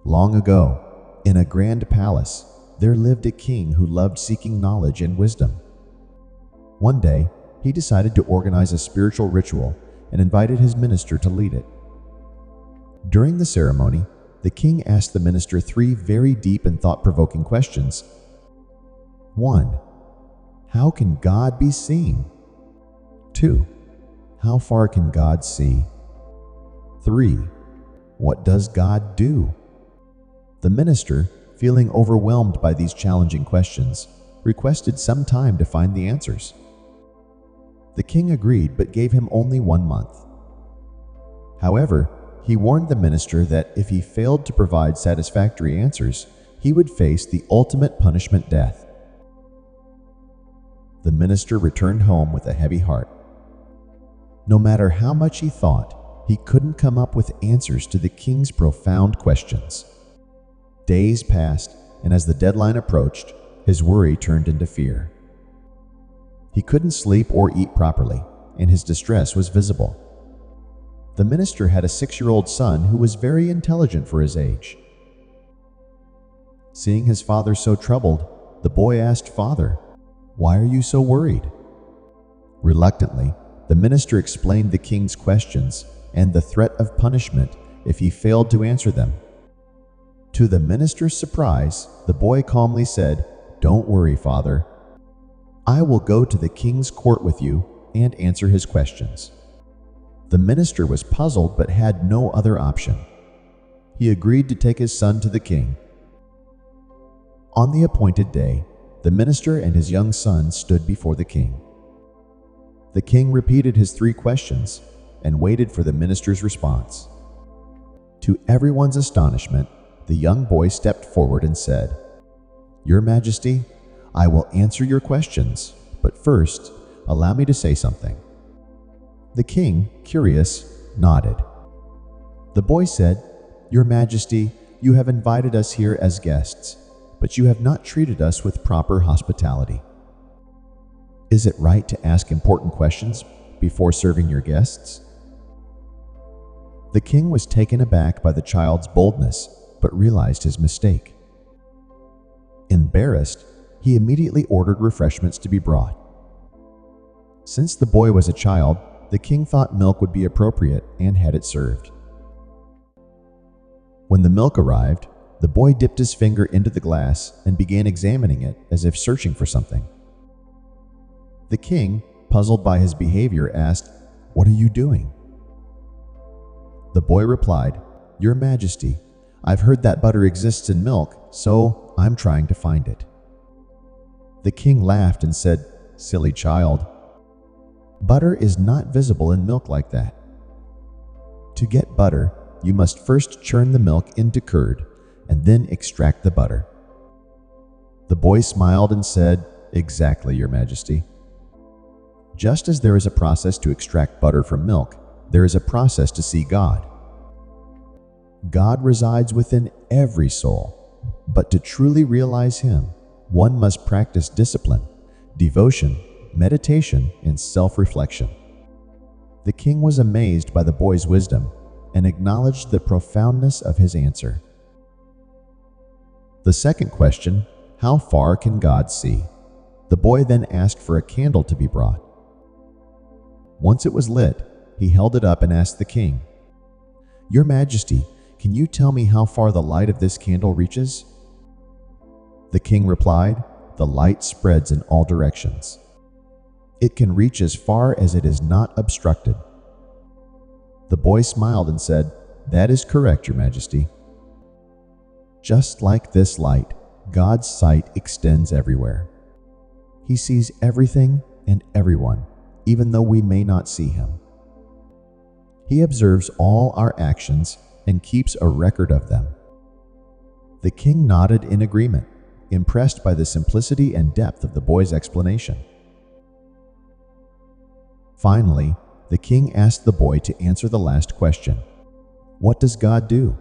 Long ago, in a grand palace, there lived a king who loved seeking knowledge and wisdom. One day, he decided to organize a spiritual ritual and invited his minister to lead it. During the ceremony, the king asked the minister three very deep and thought-provoking questions. 1. How can God be seen? 2. How far can God see? 3. What does God do? The minister, feeling overwhelmed by these challenging questions, requested some time to find the answers. The king agreed but gave him only 1 month. However, he warned the minister that if he failed to provide satisfactory answers, he would face the ultimate punishment, death. The minister returned home with a heavy heart. No matter how much he thought, he couldn't come up with answers to the king's profound questions. Days passed, and as the deadline approached, his worry turned into fear. He couldn't sleep or eat properly, and his distress was visible. The minister had a 6-year-old son who was very intelligent for his age. Seeing his father so troubled, the boy asked, "Father, why are you so worried?" Reluctantly, the minister explained the king's questions and the threat of punishment if he failed to answer them. To the minister's surprise, the boy calmly said, "Don't worry, Father. I will go to the king's court with you and answer his questions." The minister was puzzled but had no other option. He agreed to take his son to the king. On the appointed day, the minister and his young son stood before the king. The king repeated his 3 questions and waited for the minister's response. To everyone's astonishment, the young boy stepped forward and said, "Your Majesty, I will answer your questions, but first, allow me to say something." The king, curious, nodded. The boy said, "Your Majesty, you have invited us here as guests, but you have not treated us with proper hospitality. Is it right to ask important questions before serving your guests?" The king was taken aback by the child's boldness, but realized his mistake. Embarrassed, he immediately ordered refreshments to be brought. Since the boy was a child, the king thought milk would be appropriate and had it served. When the milk arrived, the boy dipped his finger into the glass and began examining it as if searching for something. The king, puzzled by his behavior, asked, "What are you doing?" The boy replied, "Your Majesty, I've heard that butter exists in milk, so I'm trying to find it." The king laughed and said, "Silly child. Butter is not visible in milk like that. To get butter, you must first churn the milk into curd and then extract the butter." The boy smiled and said, "Exactly, Your Majesty. Just as there is a process to extract butter from milk, there is a process to see God. God resides within every soul, but to truly realize Him, one must practice discipline, devotion, meditation, and self-reflection." The king was amazed by the boy's wisdom and acknowledged the profoundness of his answer. The second question, how far can God see? The boy then asked for a candle to be brought. Once it was lit, he held it up and asked the king, "Your Majesty, can you tell me how far the light of this candle reaches?" The king replied, "The light spreads in all directions. It can reach as far as it is not obstructed." The boy smiled and said, "That is correct, Your Majesty." Just like this light, God's sight extends everywhere. He sees everything and everyone, even though we may not see Him. He observes all our actions and keeps a record of them. The king nodded in agreement, impressed by the simplicity and depth of the boy's explanation. Finally, the king asked the boy to answer the last question. "What does God do?"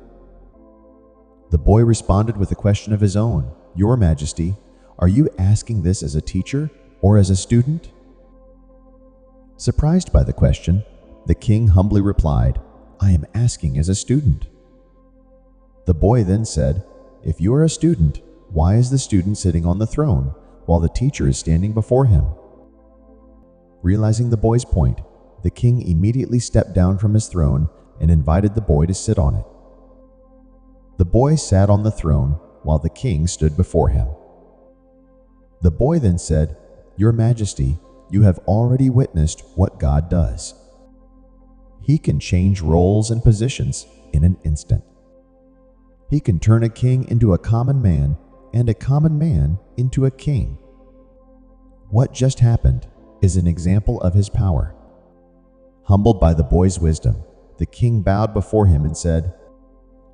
The boy responded with a question of his own. "Your Majesty, are you asking this as a teacher or as a student?" Surprised by the question, the king humbly replied, "I am asking as a student." The boy then said, "If you are a student, why is the student sitting on the throne while the teacher is standing before him?" Realizing the boy's point, the king immediately stepped down from his throne and invited the boy to sit on it. The boy sat on the throne while the king stood before him. The boy then said, "Your Majesty, you have already witnessed what God does. He can change roles and positions in an instant. He can turn a king into a common man and a common man into a king. What just happened is an example of his power." Humbled by the boy's wisdom, the king bowed before him and said,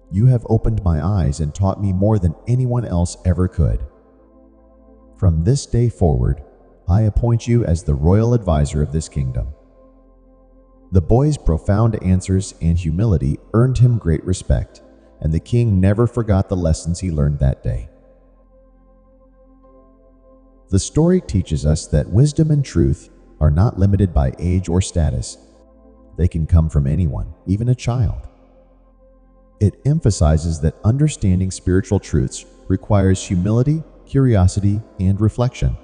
"You have opened my eyes and taught me more than anyone else ever could. From this day forward, I appoint you as the royal advisor of this kingdom." The boy's profound answers and humility earned him great respect, and the king never forgot the lessons he learned that day. The story teaches us that wisdom and truth are not limited by age or status. They can come from anyone, even a child. It emphasizes that understanding spiritual truths requires humility, curiosity, and reflection.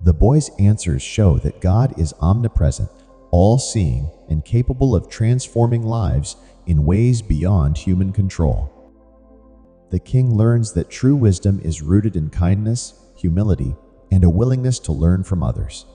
The boy's answers show that God is omnipresent, all-seeing, and capable of transforming lives in ways beyond human control. The king learns that true wisdom is rooted in kindness, humility, and a willingness to learn from others.